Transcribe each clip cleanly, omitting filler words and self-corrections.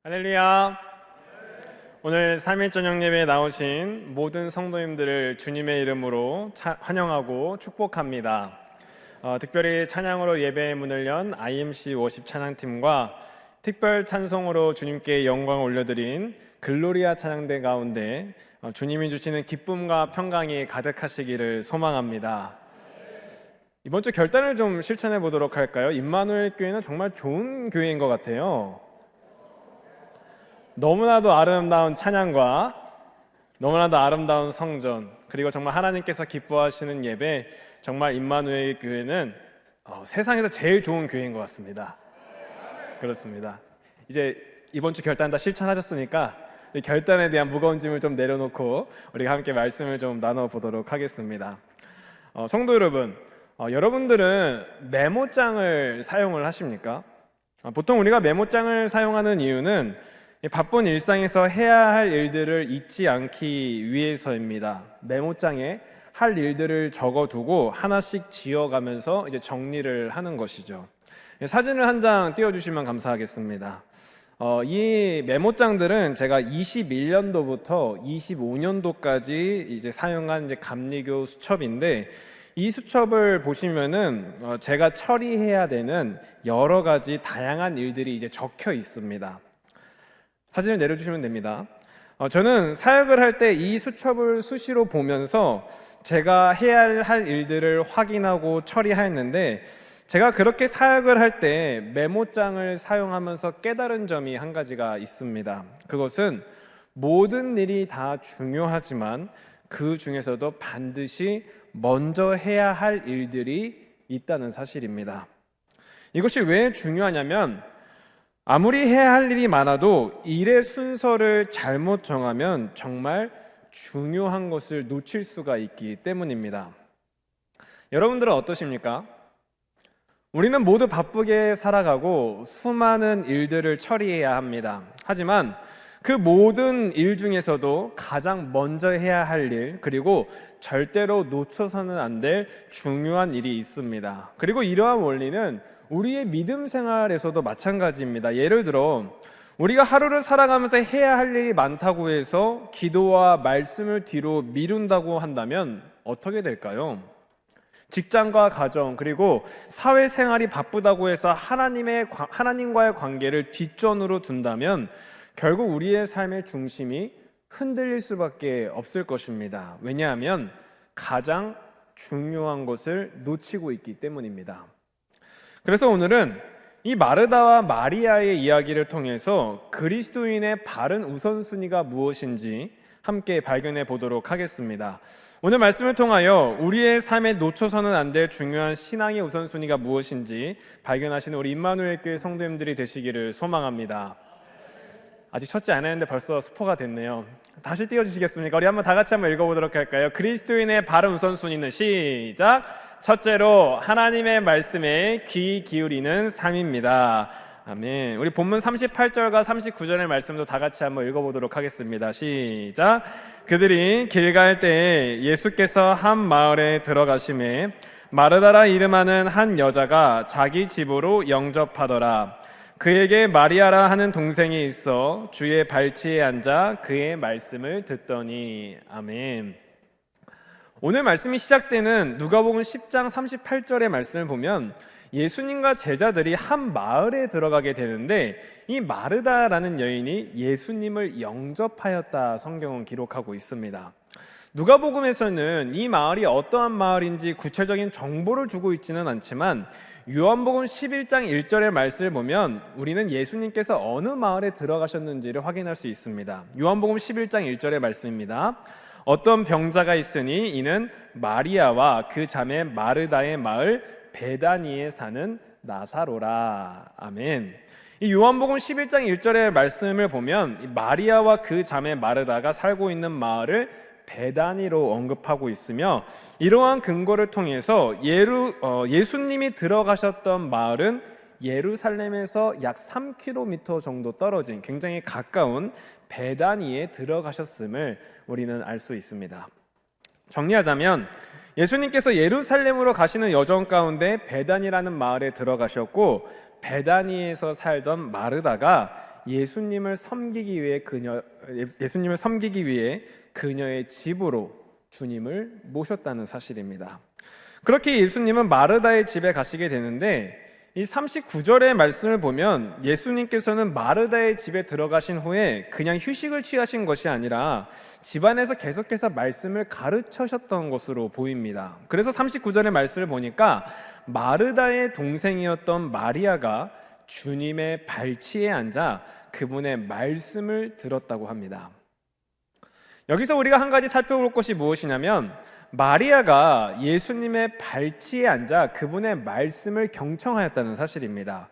할렐루야. 오늘 3일 저녁 예배에 나오신 모든 성도님들을 주님의 이름으로 환영하고 축복합니다. 특별히 찬양으로 예배의 문을 연 IMC 워십 찬양팀과 특별 찬송으로 주님께 영광을 올려드린 글로리아 찬양대 가운데 주님이 주시는 기쁨과 평강이 가득하시기를 소망합니다. 이번 주 결단을 좀 실천해 보도록 할까요? 임마누엘 교회는 정말 좋은 교회인 것 같아요. 너무나도 아름다운 찬양과 너무나도 아름다운 성전, 그리고 정말 하나님께서 기뻐하시는 예배, 정말 임마누엘 교회는 세상에서 제일 좋은 교회인 것 같습니다. 그렇습니다. 이제 이번 주 결단 다 실천하셨으니까 이 결단에 대한 무거운 짐을 좀 내려놓고 우리가 함께 말씀을 좀 나눠보도록 하겠습니다. 성도 여러분, 여러분들은 메모장을 사용을 하십니까? 보통 우리가 메모장을 사용하는 이유는 바쁜 일상에서 해야 할 일들을 잊지 않기 위해서입니다. 메모장에 할 일들을 적어두고 하나씩 지어가면서 이제 정리를 하는 것이죠. 사진을 한 장 띄워주시면 감사하겠습니다. 이 메모장들은 제가 21년도부터 25년도까지 이제 사용한 이제 감리교 수첩인데, 이 수첩을 보시면은 제가 처리해야 되는 여러 가지 다양한 일들이 이제 적혀 있습니다. 사진을 내려주시면 됩니다. 저는 사역을 할 때 이 수첩을 수시로 보면서 제가 해야 할 일들을 확인하고 처리하였는데, 제가 그렇게 사역을 할 때 메모장을 사용하면서 깨달은 점이 한 가지가 있습니다. 그것은 모든 일이 다 중요하지만 그 중에서도 반드시 먼저 해야 할 일들이 있다는 사실입니다. 이것이 왜 중요하냐면, 아무리 해야 할 일이 많아도 일의 순서를 잘못 정하면 정말 중요한 것을 놓칠 수가 있기 때문입니다. 여러분들은 어떠십니까? 우리는 모두 바쁘게 살아가고 수많은 일들을 처리해야 합니다. 하지만 그 모든 일 중에서도 가장 먼저 해야 할 일, 그리고 절대로 놓쳐서는 안 될 중요한 일이 있습니다. 그리고 이러한 원리는 우리의 믿음 생활에서도 마찬가지입니다. 예를 들어 우리가 하루를 살아가면서 해야 할 일이 많다고 해서 기도와 말씀을 뒤로 미룬다고 한다면 어떻게 될까요? 직장과 가정, 그리고 사회생활이 바쁘다고 해서 하나님과의 관계를 뒷전으로 둔다면 결국 우리의 삶의 중심이 흔들릴 수밖에 없을 것입니다. 왜냐하면 가장 중요한 것을 놓치고 있기 때문입니다. 그래서 오늘은 이 마르다와 마리아의 이야기를 통해서 그리스도인의 바른 우선순위가 무엇인지 함께 발견해 보도록 하겠습니다. 오늘 말씀을 통하여 우리의 삶에 놓쳐서는 안 될 중요한 신앙의 우선순위가 무엇인지 발견하시는 우리 임마누엘 교회 성도님들이 되시기를 소망합니다. 아직 첫째 안 했는데 벌써 스포가 됐네요. 다시 띄워주시겠습니까? 우리 한번 다 같이 한번 읽어보도록 할까요? 그리스도인의 바른 우선순위는 시작! 첫째로 하나님의 말씀에 귀 기울이는 삶입니다. 아멘. 우리 본문 38절과 39절의 말씀도 다 같이 한번 읽어보도록 하겠습니다. 시작! 그들이 길 갈 때에 예수께서 한 마을에 들어가심에 마르다라 이름하는 한 여자가 자기 집으로 영접하더라. 그에게 마리아라 하는 동생이 있어 주의 발치에 앉아 그의 말씀을 듣더니. 아멘. 오늘 말씀이 시작되는 누가복음 10장 38절의 말씀을 보면 예수님과 제자들이 한 마을에 들어가게 되는데, 이 마르다라는 여인이 예수님을 영접하였다 성경은 기록하고 있습니다. 누가복음에서는 이 마을이 어떠한 마을인지 구체적인 정보를 주고 있지는 않지만 요한복음 11장 1절의 말씀을 보면 우리는 예수님께서 어느 마을에 들어가셨는지를 확인할 수 있습니다. 요한복음 11장 1절의 말씀입니다. 어떤 병자가 있으니 이는 마리아와 그 자매 마르다의 마을 베다니에 사는 나사로라. 아멘. 이 요한복음 11장 1절의 말씀을 보면 마리아와 그 자매 마르다가 살고 있는 마을을 베다니로 언급하고 있으며, 이러한 근거를 통해서 예수님이 들어가셨던 마을은 예루살렘에서 약 3km 정도 떨어진 굉장히 가까운 베다니에 들어가셨음을 우리는 알 수 있습니다. 정리하자면 예수님께서 예루살렘으로 가시는 여정 가운데 베다니라는 마을에 들어가셨고, 베다니에서 살던 마르다가 예수님을 섬기기 위해 그녀의 집으로 주님을 모셨다는 사실입니다. 그렇게 예수님은 마르다의 집에 가시게 되는데, 이 39절의 말씀을 보면 예수님께서는 마르다의 집에 들어가신 후에 그냥 휴식을 취하신 것이 아니라 집안에서 계속해서 말씀을 가르치셨던 것으로 보입니다. 그래서 39절의 말씀을 보니까 마르다의 동생이었던 마리아가 주님의 발치에 앉아 그분의 말씀을 들었다고 합니다. 여기서 우리가 한 가지 살펴볼 것이 무엇이냐면, 마리아가 예수님의 발치에 앉아 그분의 말씀을 경청하였다는 사실입니다.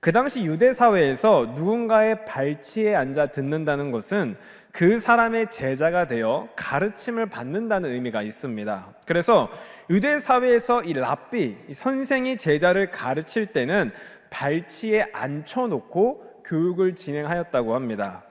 그 당시 유대 사회에서 누군가의 발치에 앉아 듣는다는 것은 그 사람의 제자가 되어 가르침을 받는다는 의미가 있습니다. 그래서 유대 사회에서 이 랍비, 이 선생이 제자를 가르칠 때는 발치에 앉혀놓고 교육을 진행하였다고 합니다.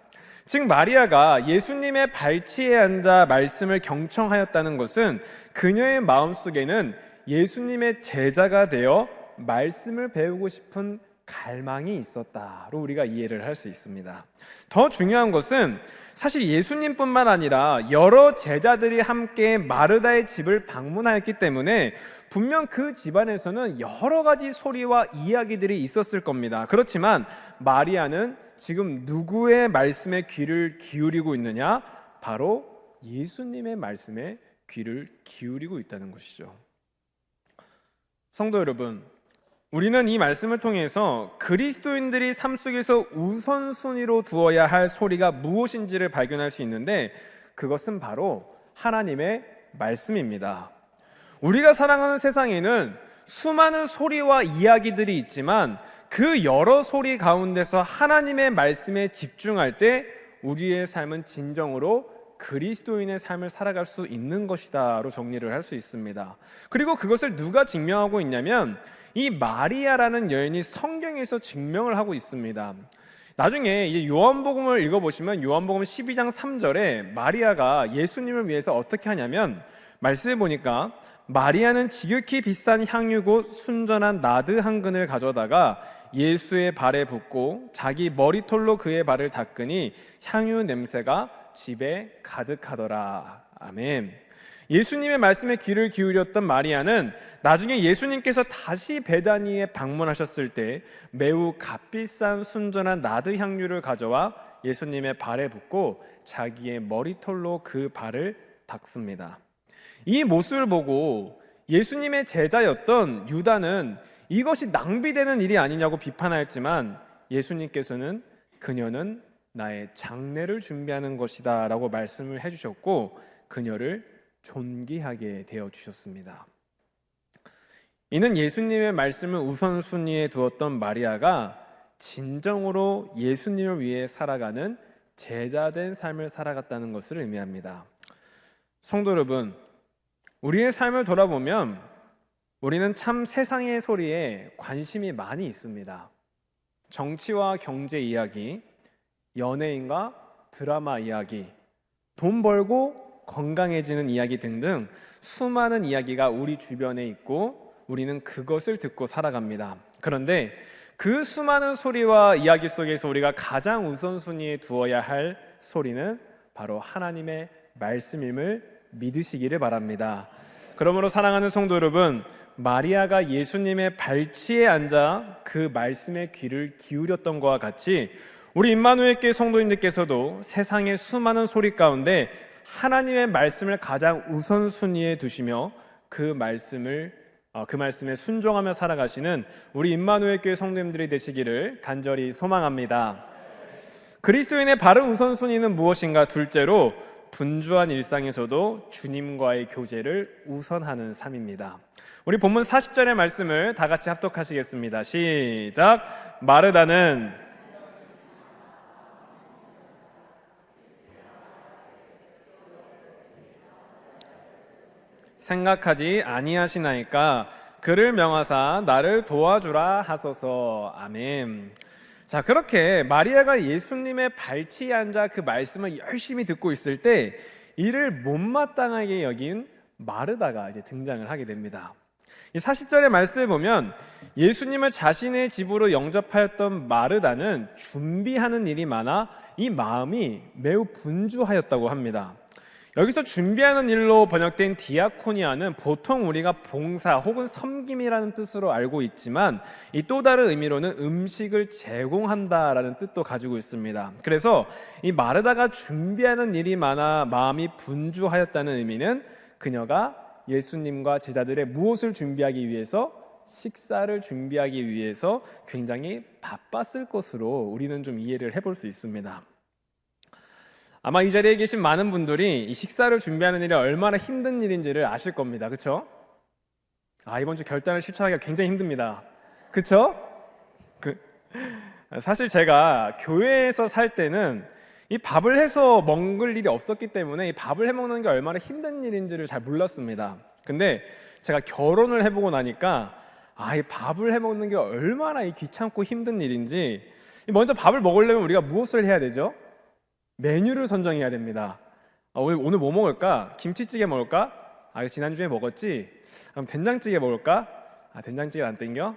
즉 마리아가 예수님의 발치에 앉아 말씀을 경청하였다는 것은 그녀의 마음속에는 예수님의 제자가 되어 말씀을 배우고 싶은 갈망이 있었다로 우리가 이해를 할 수 있습니다. 더 중요한 것은 사실 예수님뿐만 아니라 여러 제자들이 함께 마르다의 집을 방문하였기 때문에 분명 그 집안에서는 여러 가지 소리와 이야기들이 있었을 겁니다. 그렇지만 마리아는 지금 누구의 말씀에 귀를 기울이고 있느냐? 바로 예수님의 말씀에 귀를 기울이고 있다는 것이죠. 성도 여러분, 우리는 이 말씀을 통해서 그리스도인들이 삶 속에서 우선순위로 두어야 할 소리가 무엇인지를 발견할 수 있는데, 그것은 바로 하나님의 말씀입니다. 우리가 살아가는 세상에는 수많은 소리와 이야기들이 있지만 그 여러 소리 가운데서 하나님의 말씀에 집중할 때 우리의 삶은 진정으로 그리스도인의 삶을 살아갈 수 있는 것이다로 정리를 할 수 있습니다. 그리고 그것을 누가 증명하고 있냐면 이 마리아라는 여인이 성경에서 증명을 하고 있습니다. 나중에 이제 요한복음을 읽어보시면 요한복음 12장 3절에 마리아가 예수님을 위해서 어떻게 하냐면, 말씀을 보니까 마리아는 지극히 비싼 향유 곧 순전한 나드 한 근을 가져다가 예수의 발에 붓고 자기 머리털로 그의 발을 닦으니 향유 냄새가 집에 가득하더라. 아멘. 예수님의 말씀에 귀를 기울였던 마리아는 나중에 예수님께서 다시 베다니에 방문하셨을 때 매우 값비싼 순전한 나드 향유를 가져와 예수님의 발에 붓고 자기의 머리털로 그 발을 닦습니다. 이 모습을 보고 예수님의 제자였던 유다는 이것이 낭비되는 일이 아니냐고 비판하였지만, 예수님께서는 그녀는 나의 장례를 준비하는 것이다 라고 말씀을 해주셨고 그녀를 존귀하게 되어주셨습니다. 이는 예수님의 말씀을 우선순위에 두었던 마리아가 진정으로 예수님을 위해 살아가는 제자된 삶을 살아갔다는 것을 의미합니다. 성도 여러분, 우리의 삶을 돌아보면 우리는 참 세상의 소리에 관심이 많이 있습니다. 정치와 경제 이야기, 연예인과 드라마 이야기, 돈 벌고 건강해지는 이야기 등등 수많은 이야기가 우리 주변에 있고 우리는 그것을 듣고 살아갑니다. 그런데 그 수많은 소리와 이야기 속에서 우리가 가장 우선순위에 두어야 할 소리는 바로 하나님의 말씀임을 믿으시기를 바랍니다. 그러므로 사랑하는 성도 여러분, 마리아가 예수님의 발치에 앉아 그 말씀에 귀를 기울였던 것과 같이 우리 임마누엘 교회 성도님들께서도 세상의 수많은 소리 가운데 하나님의 말씀을 가장 우선순위에 두시며 그 말씀에 순종하며 살아가시는 우리 임마누엘 교회 성도님들이 되시기를 간절히 소망합니다. 그리스도인의 바른 우선순위는 무엇인가? 둘째로 분주한 일상에서도 주님과의 교제를 우선하는 삶입니다. 우리 본문 40절의 말씀을 다 같이 합독하시겠습니다. 시작. 마르다는 생각하지 아니하시나이까 그를 명하사 나를 도와주라 하소서. 아멘. 자, 그렇게 마리아가 예수님의 발치에 앉아 그 말씀을 열심히 듣고 있을 때 이를 못마땅하게 여긴 마르다가 이제 등장을 하게 됩니다. 이 40절의 말씀을 보면 예수님을 자신의 집으로 영접하였던 마르다는 준비하는 일이 많아 이 마음이 매우 분주하였다고 합니다. 여기서 준비하는 일로 번역된 디아코니아는 보통 우리가 봉사 혹은 섬김이라는 뜻으로 알고 있지만 이 또 다른 의미로는 음식을 제공한다라는 뜻도 가지고 있습니다. 그래서 이 마르다가 준비하는 일이 많아 마음이 분주하였다는 의미는 그녀가 예수님과 제자들의 무엇을 준비하기 위해서, 식사를 준비하기 위해서 굉장히 바빴을 것으로 우리는 좀 이해를 해볼 수 있습니다. 아마 이 자리에 계신 많은 분들이 이 식사를 준비하는 일이 얼마나 힘든 일인지를 아실 겁니다. 그렇죠? 이번 주 결단을 실천하기가 굉장히 힘듭니다. 그렇죠? 사실 제가 교회에서 살 때는 이 밥을 해서 먹을 일이 없었기 때문에 이 밥을 해먹는 게 얼마나 힘든 일인지를 잘 몰랐습니다. 근데 제가 결혼을 해보고 나니까 이 밥을 해먹는 게 얼마나 귀찮고 힘든 일인지, 먼저 밥을 먹으려면 우리가 무엇을 해야 되죠? 메뉴를 선정해야 됩니다. 오늘 뭐 먹을까? 김치찌개 먹을까? 이거 지난주에 먹었지? 그럼 된장찌개 먹을까? 된장찌개 안 땡겨?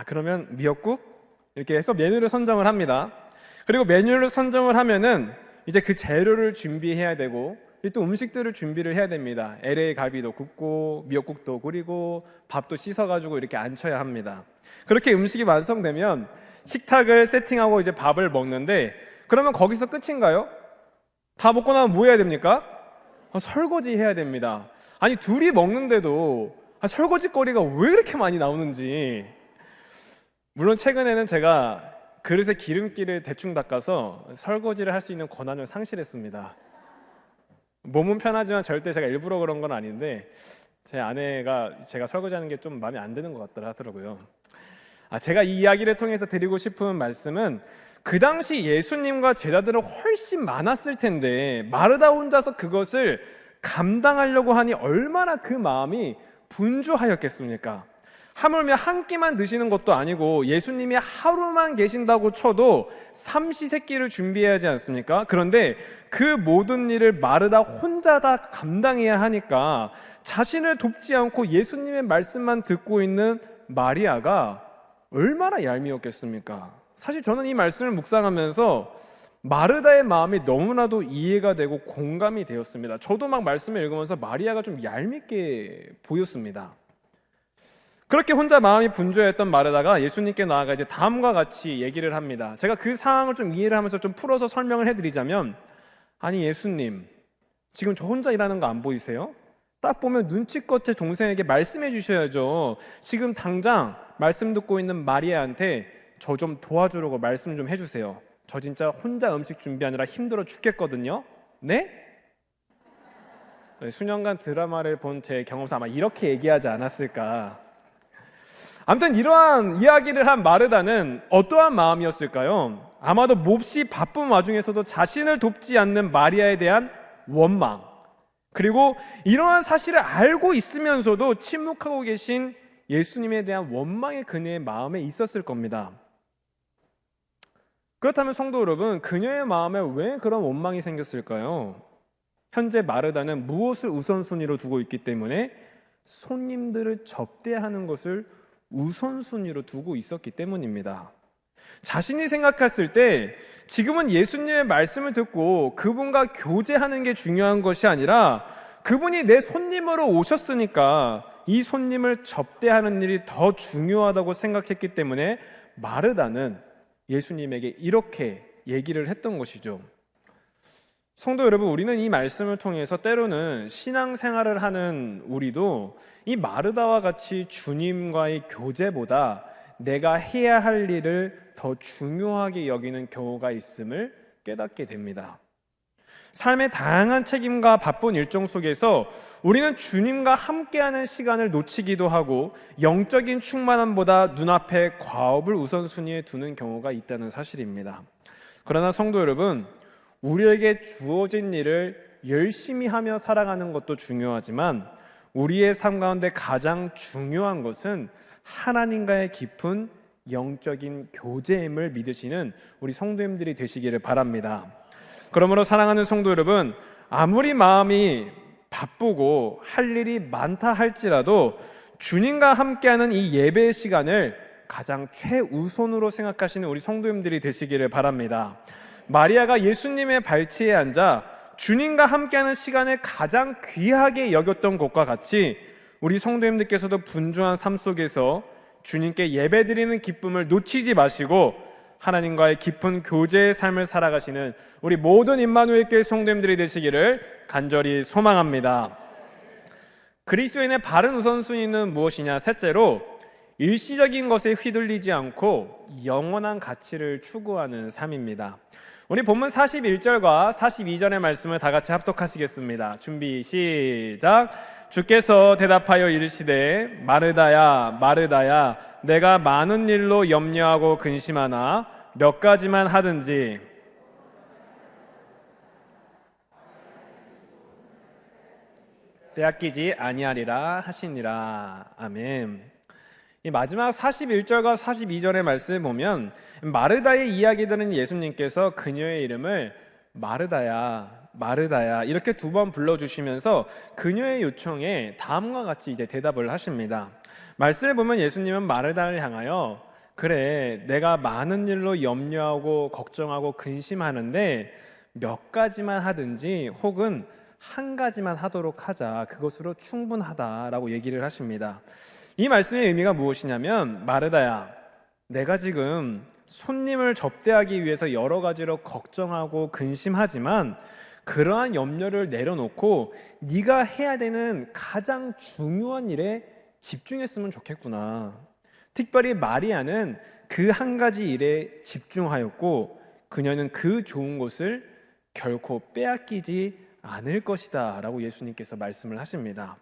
그러면 미역국? 이렇게 해서 메뉴를 선정을 합니다. 그리고 메뉴를 선정을 하면은 이제 그 재료를 준비해야 되고 또 음식들을 준비를 해야 됩니다. LA 갈비도 굽고 미역국도 끓이고 밥도 씻어가지고 이렇게 앉혀야 합니다. 그렇게 음식이 완성되면 식탁을 세팅하고 이제 밥을 먹는데, 그러면 거기서 끝인가요? 다 먹고 나면 뭐 해야 됩니까? 설거지 해야 됩니다. 아니, 둘이 먹는데도 설거지거리가 왜 이렇게 많이 나오는지. 물론 최근에는 제가 그릇에 기름기를 대충 닦아서 설거지를 할 수 있는 권한을 상실했습니다. 몸은 편하지만 절대 제가 일부러 그런 건 아닌데 제 아내가 제가 설거지하는 게 좀 마음에 안 드는 것 같더라 하더라고요. 제가 이 이야기를 통해서 드리고 싶은 말씀은, 그 당시 예수님과 제자들은 훨씬 많았을 텐데 마르다 혼자서 그것을 감당하려고 하니 얼마나 그 마음이 분주하였겠습니까? 하물며 한 끼만 드시는 것도 아니고 예수님이 하루만 계신다고 쳐도 삼시세끼를 준비해야 하지 않습니까? 그런데 그 모든 일을 마르다 혼자 다 감당해야 하니까 자신을 돕지 않고 예수님의 말씀만 듣고 있는 마리아가 얼마나 얄미웠겠습니까? 사실 저는 이 말씀을 묵상하면서 마르다의 마음이 너무나도 이해가 되고 공감이 되었습니다. 저도 막 말씀을 읽으면서 마리아가 좀 얄밉게 보였습니다. 그렇게 혼자 마음이 분주했던 마르다가 예수님께 나아가 이제 다음과 같이 얘기를 합니다. 제가 그 상황을 좀 이해를 하면서 좀 풀어서 설명을 해드리자면, 아니 예수님, 지금 저 혼자 일하는 거 안 보이세요? 딱 보면 눈치껏 제 동생에게 말씀해 주셔야죠. 지금 당장 말씀 듣고 있는 마리아한테 저 좀 도와주려고 말씀 좀 해주세요. 저 진짜 혼자 음식 준비하느라 힘들어 죽겠거든요. 네? 수년간 드라마를 본 제 경험상 아마 이렇게 얘기하지 않았을까. 아무튼 이러한 이야기를 한 마르다는 어떠한 마음이었을까요? 아마도 몹시 바쁜 와중에서도 자신을 돕지 않는 마리아에 대한 원망, 그리고 이러한 사실을 알고 있으면서도 침묵하고 계신 예수님에 대한 원망이 그녀의 마음에 있었을 겁니다. 그렇다면 성도 여러분, 그녀의 마음에 왜 그런 원망이 생겼을까요? 현재 마르다는 무엇을 우선순위로 두고 있기 때문에 손님들을 접대하는 것을 우선순위로 두고 있었기 때문입니다. 자신이 생각했을 때 지금은 예수님의 말씀을 듣고 그분과 교제하는 게 중요한 것이 아니라 그분이 내 손님으로 오셨으니까 이 손님을 접대하는 일이 더 중요하다고 생각했기 때문에 마르다는 예수님에게 이렇게 얘기를 했던 것이죠. 성도 여러분, 우리는 이 말씀을 통해서 때로는 신앙생활을 하는 우리도 이 마르다와 같이 주님과의 교제보다 내가 해야 할 일을 더 중요하게 여기는 경우가 있음을 깨닫게 됩니다. 삶의 다양한 책임과 바쁜 일정 속에서 우리는 주님과 함께하는 시간을 놓치기도 하고 영적인 충만함보다 눈앞에 과업을 우선순위에 두는 경우가 있다는 사실입니다. 그러나 성도 여러분, 우리에게 주어진 일을 열심히 하며 살아가는 것도 중요하지만 우리의 삶 가운데 가장 중요한 것은 하나님과의 깊은 영적인 교제임을 믿으시는 우리 성도님들이 되시기를 바랍니다. 그러므로 사랑하는 성도 여러분, 아무리 마음이 바쁘고 할 일이 많다 할지라도 주님과 함께하는 이 예배 시간을 가장 최우선으로 생각하시는 우리 성도님들이 되시기를 바랍니다. 마리아가 예수님의 발치에 앉아 주님과 함께하는 시간을 가장 귀하게 여겼던 것과 같이 우리 성도님들께서도 분주한 삶 속에서 주님께 예배드리는 기쁨을 놓치지 마시고 하나님과의 깊은 교제의 삶을 살아가시는 우리 모든 임마누엘 교회 성도님들이 되시기를 간절히 소망합니다. 그리스도인의 바른 우선순위는 무엇이냐? 셋째로 일시적인 것에 휘둘리지 않고 영원한 가치를 추구하는 삶입니다. 우리 본문 41절과 42절의 말씀을 다 같이 합독하시겠습니다. 준비 시작. 주께서 대답하여 이르시되 마르다야 마르다야 내가 많은 일로 염려하고 근심하나 몇 가지만 하든지 빼앗기지 아니하리라 하시니라. 아멘. 이 마지막 41절과 42절의 말씀을 보면 마르다의 이야기들은 예수님께서 그녀의 이름을 마르다야 마르다야 이렇게 두 번 불러주시면서 그녀의 요청에 다음과 같이 이제 대답을 하십니다. 말씀을 보면 예수님은 마르다를 향하여 그래 내가 많은 일로 염려하고 걱정하고 근심하는데 몇 가지만 하든지 혹은 한 가지만 하도록 하자. 그것으로 충분하다라고 얘기를 하십니다. 이 말씀의 의미가 무엇이냐면 마르다야 내가 지금 손님을 접대하기 위해서 여러 가지로 걱정하고 근심하지만 그러한 염려를 내려놓고 네가 해야 되는 가장 중요한 일에 집중했으면 좋겠구나. 특별히 마리아는 그 한 가지 일에 집중하였고 그녀는 그 좋은 것을 결코 빼앗기지 않을 것이다 라고 예수님께서 말씀을 하십니다.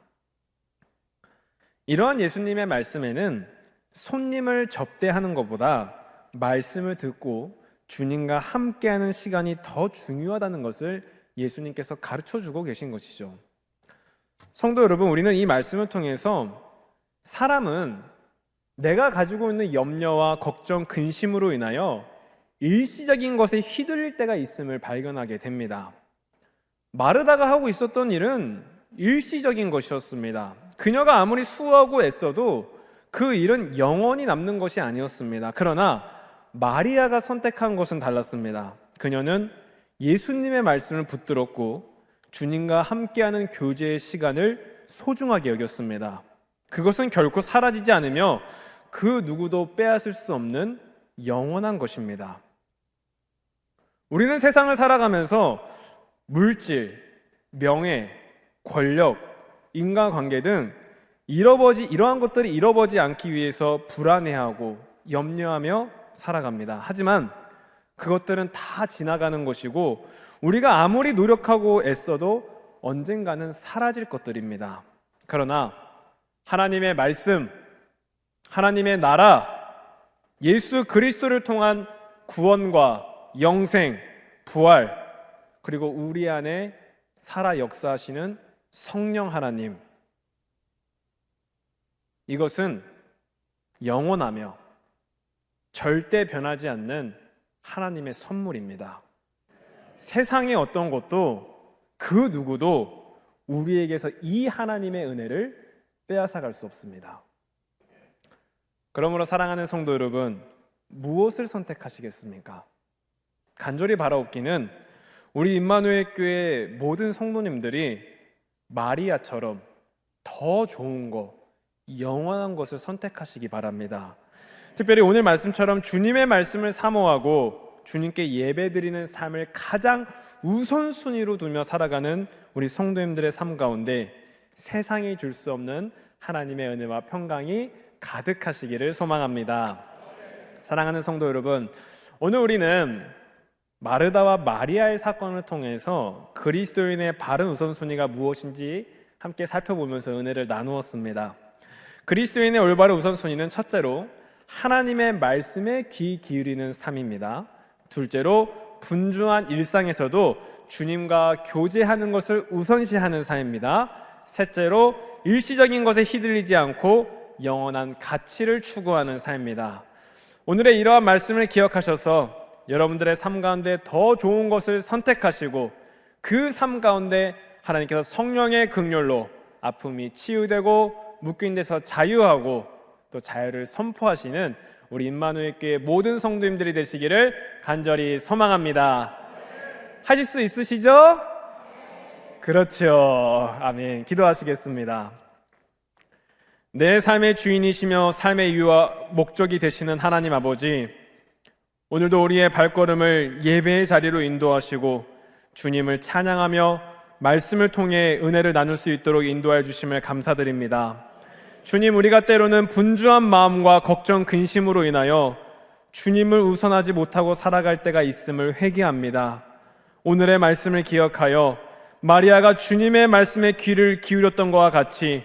이러한 예수님의 말씀에는 손님을 접대하는 것보다 말씀을 듣고 주님과 함께하는 시간이 더 중요하다는 것을 예수님께서 가르쳐주고 계신 것이죠. 성도 여러분, 우리는 이 말씀을 통해서 사람은 내가 가지고 있는 염려와 걱정, 근심으로 인하여 일시적인 것에 휘둘릴 때가 있음을 발견하게 됩니다. 마르다가 하고 있었던 일은 일시적인 것이었습니다. 그녀가 아무리 수고하고 애써도 그 일은 영원히 남는 것이 아니었습니다. 그러나 마리아가 선택한 것은 달랐습니다. 그녀는 예수님의 말씀을 붙들었고 주님과 함께하는 교제의 시간을 소중하게 여겼습니다. 그것은 결코 사라지지 않으며 그 누구도 빼앗을 수 없는 영원한 것입니다. 우리는 세상을 살아가면서 물질, 명예, 권력, 인간관계 등 이러한 것들이 잃어버리지 않기 위해서 불안해하고 염려하며 살아갑니다. 하지만 그것들은 다 지나가는 것이고 우리가 아무리 노력하고 애써도 언젠가는 사라질 것들입니다. 그러나 하나님의 말씀, 하나님의 나라, 예수 그리스도를 통한 구원과 영생, 부활, 그리고 우리 안에 살아 역사하시는 성령 하나님, 이것은 영원하며 절대 변하지 않는 하나님의 선물입니다. 세상의 어떤 것도 그 누구도 우리에게서 이 하나님의 은혜를 빼앗아갈 수 없습니다. 그러므로 사랑하는 성도 여러분, 무엇을 선택하시겠습니까? 간절히 바라옵기는 우리 임마누엘 교회 모든 성도님들이 마리아처럼 더 좋은 것, 영원한 것을 선택하시기 바랍니다. 특별히 오늘 말씀처럼 주님의 말씀을 사모하고 주님께 예배드리는 삶을 가장 우선순위로 두며 살아가는 우리 성도님들의 삶 가운데 세상이 줄 수 없는 하나님의 은혜와 평강이 가득하시기를 소망합니다. 사랑하는 성도 여러분, 오늘 우리는 마르다와 마리아의 사건을 통해서 그리스도인의 바른 우선순위가 무엇인지 함께 살펴보면서 은혜를 나누었습니다. 그리스도인의 올바른 우선순위는 첫째로 하나님의 말씀에 귀 기울이는 삶입니다. 둘째로 분주한 일상에서도 주님과 교제하는 것을 우선시하는 삶입니다. 셋째로 일시적인 것에 휘둘리지 않고 영원한 가치를 추구하는 삶입니다. 오늘의 이러한 말씀을 기억하셔서 여러분들의 삶 가운데 더 좋은 것을 선택하시고 그 삶 가운데 하나님께서 성령의 긍휼로 아픔이 치유되고 묶인 데서 자유하고 또 자유를 선포하시는 우리 임마누엘 교회 모든 성도님들이 되시기를 간절히 소망합니다. 하실 수 있으시죠? 그렇죠. 아멘. 기도하시겠습니다. 내 삶의 주인이시며 삶의 이유와 목적이 되시는 하나님 아버지, 오늘도 우리의 발걸음을 예배의 자리로 인도하시고 주님을 찬양하며 말씀을 통해 은혜를 나눌 수 있도록 인도하여 주심을 감사드립니다. 주님, 우리가 때로는 분주한 마음과 걱정, 근심으로 인하여 주님을 우선하지 못하고 살아갈 때가 있음을 회개합니다. 오늘의 말씀을 기억하여 마리아가 주님의 말씀에 귀를 기울였던 것과 같이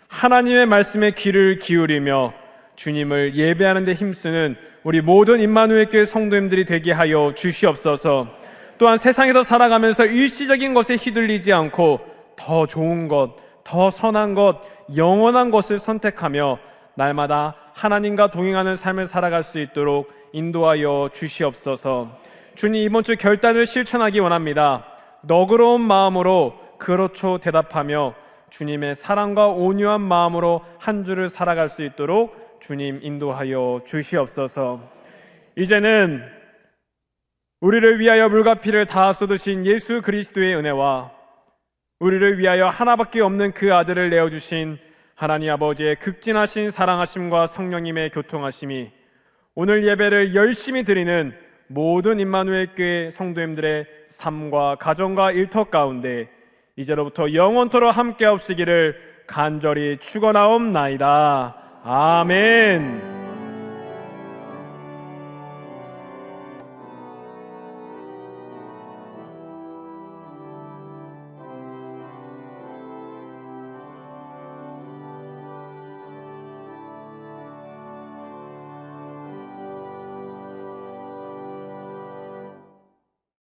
하나님의 말씀에 귀를 기울이며 주님을 예배하는 데 힘쓰는 우리 모든 임마누엘 교회 성도님들이 되게 하여 주시옵소서. 또한 세상에서 살아가면서 일시적인 것에 휘둘리지 않고 더 좋은 것, 더 선한 것, 영원한 것을 선택하며 날마다 하나님과 동행하는 삶을 살아갈 수 있도록 인도하여 주시옵소서. 주님, 이번 주 결단을 실천하기 원합니다. 너그러운 마음으로 그렇죠 대답하며 주님의 사랑과 온유한 마음으로 한 주를 살아갈 수 있도록 주님 인도하여 주시옵소서. 이제는 우리를 위하여 물과 피를 다 쏟으신 예수 그리스도의 은혜와 우리를 위하여 하나밖에 없는 그 아들을 내어주신 하나님 아버지의 극진하신 사랑하심과 성령님의 교통하심이 오늘 예배를 열심히 드리는 모든 임마누엘 교회 성도님들의 삶과 가정과 일터 가운데 이제로부터 영원토록 함께 하시기를 간절히 축원하옵나이다. 아멘.